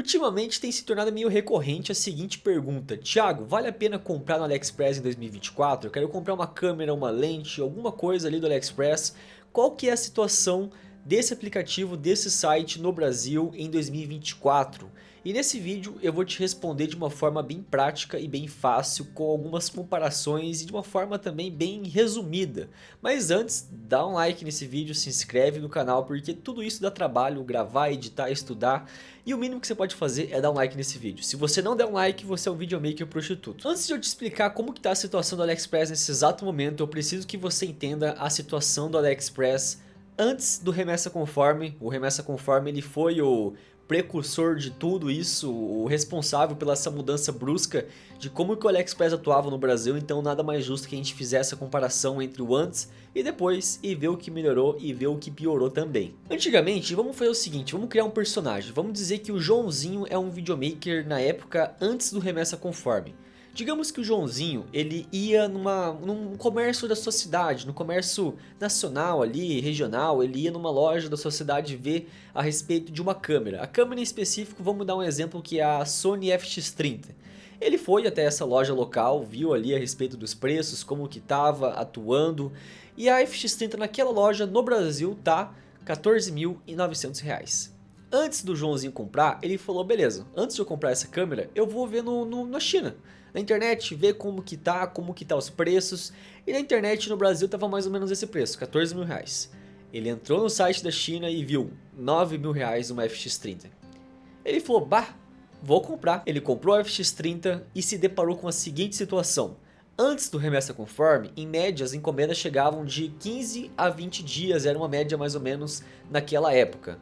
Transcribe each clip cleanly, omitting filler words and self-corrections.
Ultimamente tem se tornado meio recorrente a seguinte pergunta: Thiago, vale a pena comprar no AliExpress em 2024? Eu quero comprar uma câmera, uma lente, alguma coisa ali do AliExpress. Qual que é a situação desse aplicativo, desse site no Brasil em 2024? E nesse vídeo eu vou te responder de uma forma bem prática e bem fácil, com algumas comparações e de uma forma também bem resumida. Mas antes, dá um like nesse vídeo, se inscreve no canal, porque tudo isso dá trabalho: gravar, editar, estudar. E o mínimo que você pode fazer é dar um like nesse vídeo. Se você não der um like, você é um videomaker prostituto. Antes de eu te explicar como que está a situação do AliExpress nesse exato momento, eu preciso que você entenda a situação do AliExpress antes do Remessa Conforme. O Remessa Conforme ele foi o precursor de tudo isso, o responsável pela essa mudança brusca de como que o AliExpress atuava no Brasil. Então nada mais justo que a gente fizesse a comparação entre o antes e depois e ver o que melhorou e ver o que piorou também. Antigamente, vamos fazer o seguinte, vamos criar um personagem. Vamos dizer que o Joãozinho é um videomaker na época antes do Remessa Conforme. Digamos que o Joãozinho, ele ia num comércio da sua cidade, no comércio nacional ali, regional, ele ia numa loja da sua cidade ver a respeito de uma câmera. A câmera em específico, vamos dar um exemplo, que é a Sony FX30. Ele foi até essa loja local, viu ali a respeito dos preços, como que estava atuando, e a FX30 naquela loja no Brasil tá R$ 14.900. Antes do Joãozinho comprar, ele falou: beleza, antes de eu comprar essa câmera, eu vou ver na China, na internet, ver como que tá os preços. E na internet no Brasil tava mais ou menos esse preço, R$ 14.000. Ele entrou no site da China e viu R$ 9.000 uma FX30. Ele falou: bah, vou comprar. Ele comprou a FX30 e se deparou com a seguinte situação: antes do Remessa Conforme, em média as encomendas chegavam de 15 a 20 dias, era uma média mais ou menos naquela época.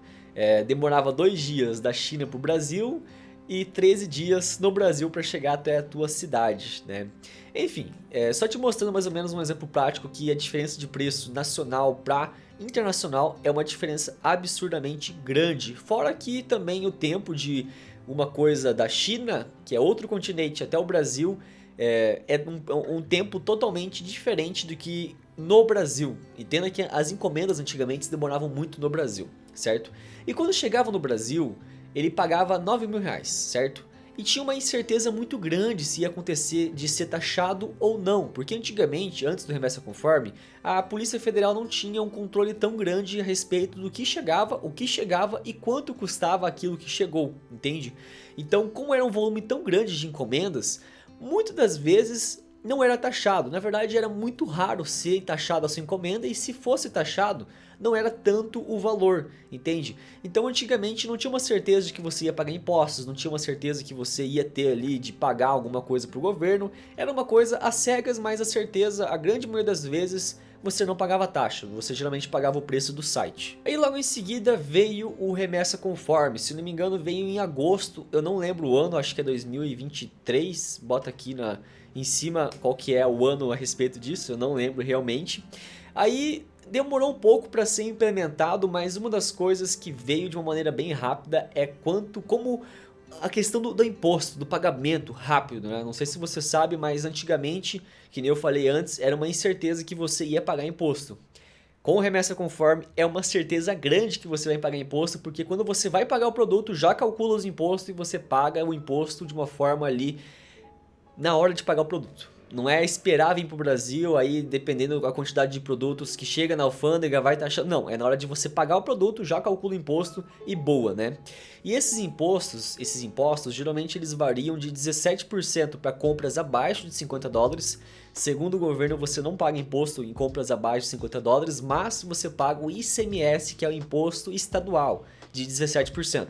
Demorava 2 dias da China para o Brasil e 13 dias no Brasil para chegar até a tua cidade, né? Enfim, só te mostrando mais ou menos um exemplo prático que a diferença de preço nacional para internacional é uma diferença absurdamente grande. Fora que também o tempo de uma coisa da China, que é outro continente, até o Brasil, é um tempo totalmente diferente do que no Brasil. Entenda que as encomendas antigamente demoravam muito no Brasil, certo? E quando chegava no Brasil, ele pagava R$ 9.000, certo? E tinha uma incerteza muito grande se ia acontecer de ser taxado ou não, porque antigamente, antes do Remessa Conforme, a Polícia Federal não tinha um controle tão grande a respeito do que chegava, o que chegava e quanto custava aquilo que chegou, entende? Então, como era um volume tão grande de encomendas, muitas das vezes não era taxado. Na verdade, era muito raro ser taxado a sua encomenda, e se fosse taxado, não era tanto o valor, entende? Então antigamente não tinha uma certeza de que você ia pagar impostos, não tinha uma certeza que você ia ter ali de pagar alguma coisa para o governo. Era uma coisa às cegas, mas a certeza, a grande maioria das vezes, você não pagava taxa, você geralmente pagava o preço do site. Aí logo em seguida veio o Remessa Conforme, se não me engano veio em agosto, eu não lembro o ano, acho que é 2023, bota aqui em cima qual que é o ano a respeito disso, eu não lembro realmente. Aí demorou um pouco para ser implementado, mas uma das coisas que veio de uma maneira bem rápida é como a questão do imposto, do pagamento rápido, né? Não sei se você sabe, mas antigamente, que nem eu falei antes, era uma incerteza que você ia pagar imposto. Com o Remessa Conforme é uma certeza grande que você vai pagar imposto, porque quando você vai pagar o produto, já calcula os impostos e você paga o imposto de uma forma ali na hora de pagar o produto. Não é esperar vir pro Brasil, aí dependendo da quantidade de produtos que chega na alfândega vai taxando. Não, é na hora de você pagar o produto, já calcula o imposto e boa, né? E esses impostos geralmente eles variam de 17% para compras abaixo de $50. Segundo o governo, você não paga imposto em compras abaixo de $50, mas você paga o ICMS, que é o imposto estadual, de 17%.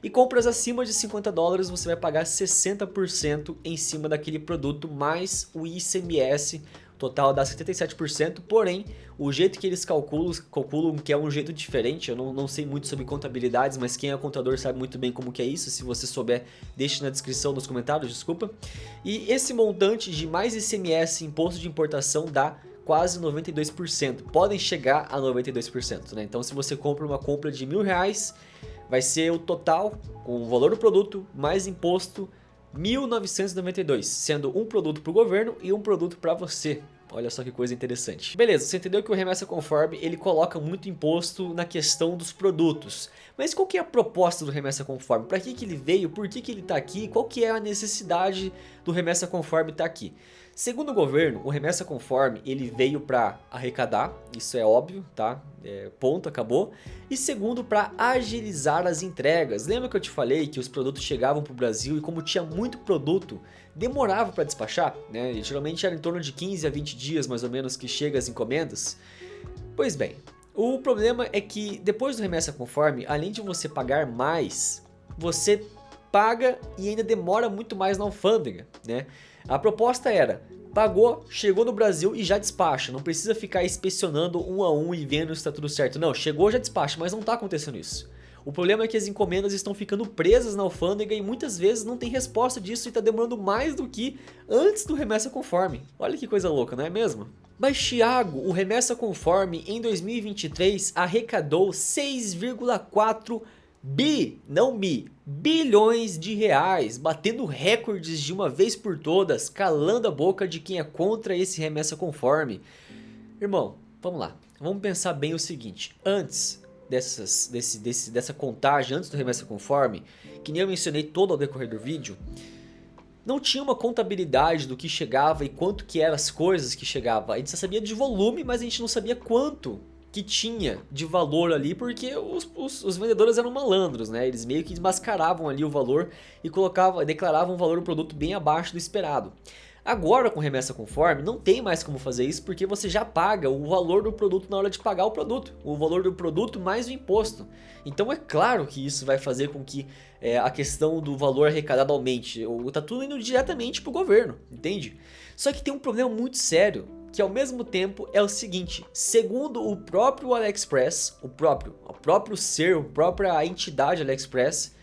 E compras acima de $50 você vai pagar 60% em cima daquele produto, mais o ICMS, total dá 77%, porém o jeito que eles calculam que é um jeito diferente. Eu não sei muito sobre contabilidades, mas quem é contador sabe muito bem como que é isso. Se você souber, deixe na descrição, nos comentários, desculpa. E esse montante de mais ICMS, imposto de importação, dá quase 92%, podem chegar a 92%, né? Então se você compra uma compra de R$ 1.000, vai ser o total, com o valor do produto, mais imposto, R$ 1.992, sendo um produto para o governo e um produto para você. Olha só que coisa interessante. Beleza, você entendeu que o remessa conforme ele coloca muito imposto na questão dos produtos. Mas qual que é a proposta do remessa conforme? Para que ele veio? Por que ele está aqui? Qual que é a necessidade do remessa conforme estar aqui? Segundo o governo, o remessa conforme ele veio para arrecadar, isso é óbvio, tá? Ponto, acabou. E segundo, para agilizar as entregas. Lembra que eu te falei que os produtos chegavam para o Brasil e como tinha muito produto, demorava para despachar, né? E geralmente era em torno de 15 a 20 dias mais ou menos que chega as encomendas. Pois bem, o problema é que depois do remessa conforme, além de você pagar mais, você paga e ainda demora muito mais na alfândega, né? A proposta era, pagou, chegou no Brasil e já despacha, não precisa ficar inspecionando um a um e vendo se está tudo certo. Não, chegou, já despacha, mas não está acontecendo isso. O problema é que as encomendas estão ficando presas na alfândega e muitas vezes não tem resposta disso e está demorando mais do que antes do remessa conforme. Olha que coisa louca, não é mesmo? Mas Thiago, o remessa conforme em 2023 arrecadou 6,4 bilhões de reais, batendo recordes de uma vez por todas, calando a boca de quem é contra esse remessa conforme. Irmão, vamos lá, vamos pensar bem o seguinte, antes dessa contagem, antes do remessa conforme, que nem eu mencionei todo ao decorrer do vídeo, não tinha uma contabilidade do que chegava e quanto que eram as coisas que chegavam. A gente só sabia de volume, mas a gente não sabia quanto que tinha de valor ali, porque os vendedores eram malandros, né? Eles meio que mascaravam ali o valor e declaravam o valor do produto bem abaixo do esperado. Agora com remessa conforme não tem mais como fazer isso, porque você já paga o valor do produto na hora de pagar o produto, o valor do produto mais o imposto. Então é claro que isso vai fazer com que a questão do valor arrecadado aumente, tá tudo indo diretamente para o governo, entende? Só que tem um problema muito sério, que ao mesmo tempo é o seguinte, segundo o próprio AliExpress, a própria entidade AliExpress,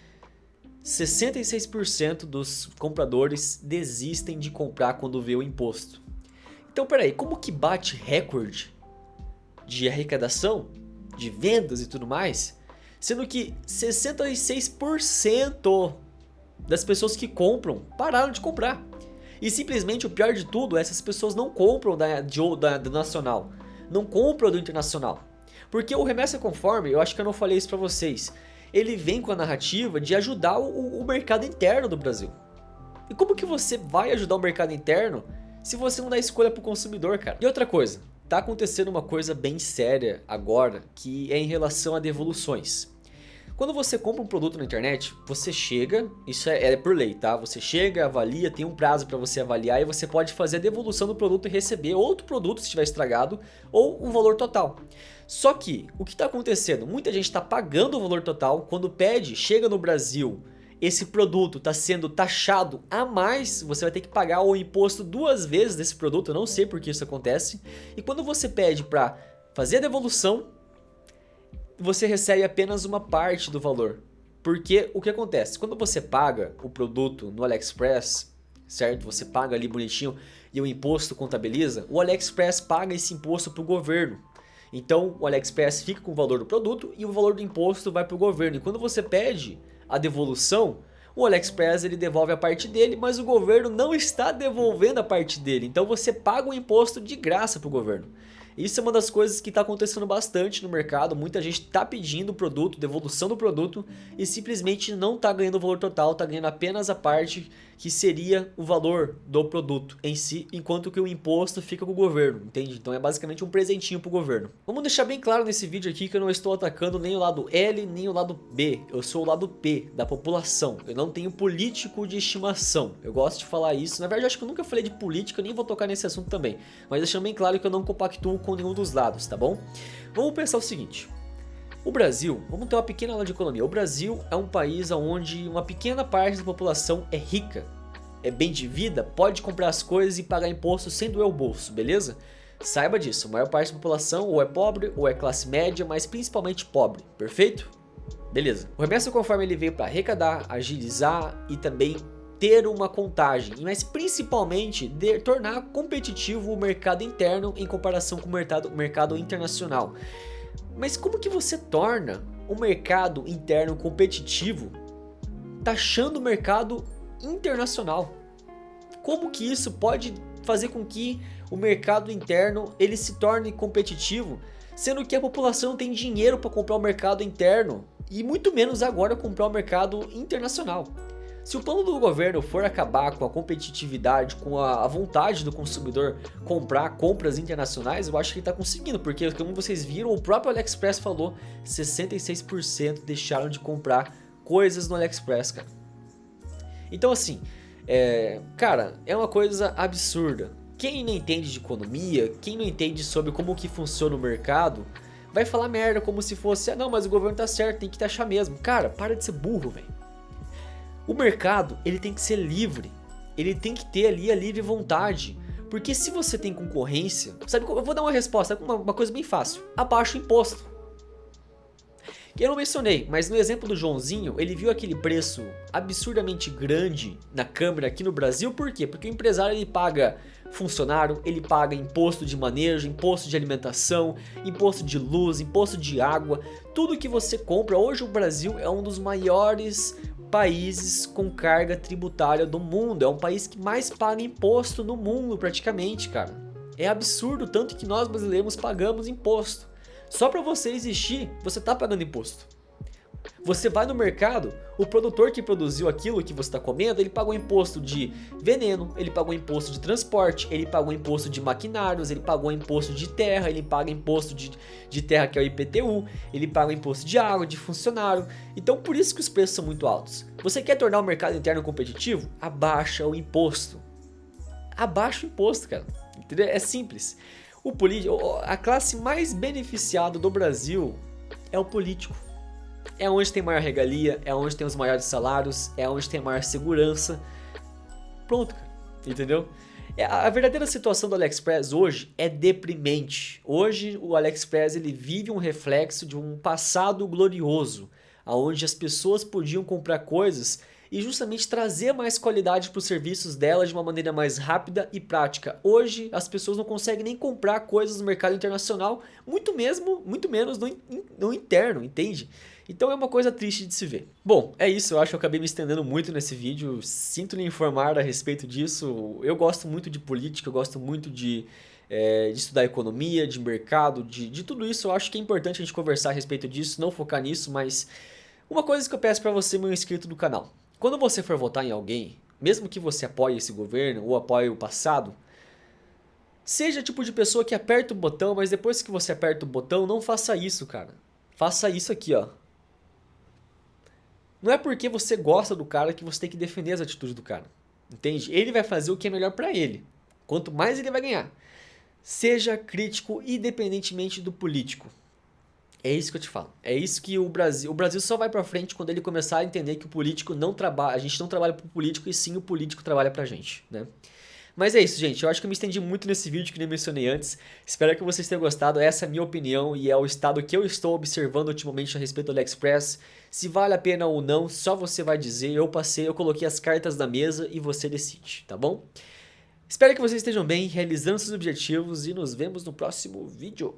66% dos compradores desistem de comprar quando vê o imposto. Então peraí, como que bate recorde de arrecadação, de vendas e tudo mais, sendo que 66% das pessoas que compram pararam de comprar? E simplesmente o pior de tudo é essas pessoas não compram do nacional, não compram do internacional. Porque o remessa conforme, eu acho que eu não falei isso pra vocês, ele vem com a narrativa de ajudar o mercado interno do Brasil. E como que você vai ajudar o mercado interno se você não dá escolha pro consumidor, cara? E outra coisa, tá acontecendo uma coisa bem séria agora, que é em relação a devoluções. Quando você compra um produto na internet, você chega, isso é por lei, tá? Você chega, avalia, tem um prazo para você avaliar e você pode fazer a devolução do produto e receber outro produto se estiver estragado ou um valor total. Só que, o que está acontecendo? Muita gente está pagando o valor total, quando pede, chega no Brasil, esse produto está sendo taxado a mais, você vai ter que pagar o imposto 2 vezes desse produto, eu não sei por que isso acontece. E quando você pede para fazer a devolução, você recebe apenas uma parte do valor. Porque o que acontece? Quando você paga o produto no AliExpress, certo? Você paga ali bonitinho e o imposto contabiliza, o AliExpress paga esse imposto para o governo. Então o AliExpress fica com o valor do produto e o valor do imposto vai para o governo. E quando você pede a devolução, o AliExpress ele devolve a parte dele, mas o governo não está devolvendo a parte dele. Então você paga o imposto de graça para o governo. Isso é uma das coisas que está acontecendo bastante no mercado, muita gente está pedindo o produto, devolução do produto e simplesmente não está ganhando o valor total, está ganhando apenas a parte que seria o valor do produto em si, enquanto que o imposto fica com o governo, entende? Então é basicamente um presentinho para o governo. Vamos deixar bem claro nesse vídeo aqui que eu não estou atacando nem o lado L nem o lado B, eu sou o lado P, da população, eu não tenho político de estimação, eu gosto de falar isso, na verdade eu acho que eu nunca falei de política, nem vou tocar nesse assunto também, mas deixando bem claro que eu não compactuo com nenhum dos lados, tá bom? Vamos pensar o seguinte, o Brasil, vamos ter uma pequena aula de economia, o Brasil é um país onde uma pequena parte da população é rica, é bem de vida, pode comprar as coisas e pagar imposto sem doer o bolso, beleza? Saiba disso, a maior parte da população ou é pobre ou é classe média, mas principalmente pobre, perfeito? Beleza. O remessa conforme ele veio para arrecadar, agilizar e também ter uma contagem, mas principalmente tornar competitivo o mercado interno em comparação com o mercado internacional. Mas como que você torna o mercado interno competitivo taxando o mercado internacional? Como que isso pode fazer com que o mercado interno ele se torne competitivo, sendo que a população não tem dinheiro para comprar o mercado interno e muito menos agora comprar o mercado internacional. Se o plano do governo for acabar com a competitividade, com a vontade do consumidor comprar compras internacionais, eu acho que ele está conseguindo, porque como vocês viram, o próprio AliExpress falou, 66% deixaram de comprar coisas no AliExpress, cara. Então assim, cara, é uma coisa absurda. Quem não entende de economia, quem não entende sobre como que funciona o mercado, vai falar merda como se fosse, ah não, mas o governo tá certo, tem que taxar mesmo. Cara, para de ser burro, velho. O mercado, ele tem que ser livre, ele tem que ter ali a livre vontade, porque se você tem concorrência, sabe, eu vou dar uma resposta, uma coisa bem fácil, abaixa o imposto. Eu não mencionei, mas no exemplo do Joãozinho, ele viu aquele preço absurdamente grande na câmera aqui no Brasil, por quê? Porque o empresário ele paga funcionário, ele paga imposto de manejo, imposto de alimentação, imposto de luz, imposto de água, tudo que você compra. Hoje o Brasil é um dos maiores países com carga tributária do mundo, é um país que mais paga imposto no mundo praticamente, cara. É absurdo tanto que nós brasileiros pagamos imposto. Só para você existir, você tá pagando imposto. Você vai no mercado, o produtor que produziu aquilo que você está comendo, ele pagou imposto de veneno, ele pagou imposto de transporte, ele pagou imposto de maquinários, ele pagou imposto de terra, ele paga imposto de terra que é o IPTU, ele paga imposto de água, de funcionário. Então por isso que os preços são muito altos. Você quer tornar o mercado interno competitivo? Abaixa o imposto. Abaixa o imposto, cara. Entendeu? É simples. A classe mais beneficiada do Brasil é o político. É onde tem maior regalia, é onde tem os maiores salários, é onde tem maior segurança. Pronto, cara. Entendeu? A verdadeira situação do AliExpress hoje é deprimente. Hoje o AliExpress ele vive um reflexo de um passado glorioso, onde as pessoas podiam comprar coisas e justamente trazer mais qualidade para os serviços delas de uma maneira mais rápida e prática. Hoje as pessoas não conseguem nem comprar coisas no mercado internacional, muito menos no interno, entende? Então é uma coisa triste de se ver. Bom, é isso, eu acho que eu acabei me estendendo muito nesse vídeo, sinto lhe informar a respeito disso. Eu gosto muito de política, eu gosto muito de estudar economia, de mercado, de tudo isso. Eu acho que é importante a gente conversar a respeito disso, não focar nisso, mas uma coisa que eu peço para você, meu inscrito do canal. Quando você for votar em alguém, mesmo que você apoie esse governo ou apoie o passado, seja o tipo de pessoa que aperta o botão, mas depois que você aperta o botão, não faça isso, cara. Faça isso aqui, ó. Não é porque você gosta do cara que você tem que defender as atitudes do cara. Entende? Ele vai fazer o que é melhor pra ele. Quanto mais ele vai ganhar. Seja crítico independentemente do político. É isso que eu te falo. É isso que o Brasil só vai pra frente quando ele começar a entender que o político não trabalha, a gente não trabalha pro político e sim o político trabalha pra gente, né? Mas é isso, gente. Eu acho que eu me estendi muito nesse vídeo que nem mencionei antes. Espero que vocês tenham gostado. Essa é a minha opinião e é o estado que eu estou observando ultimamente a respeito do AliExpress. Se vale a pena ou não, só você vai dizer. Eu coloquei as cartas na mesa e você decide, tá bom? Espero que vocês estejam bem, realizando seus objetivos e nos vemos no próximo vídeo.